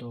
2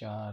4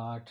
8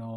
9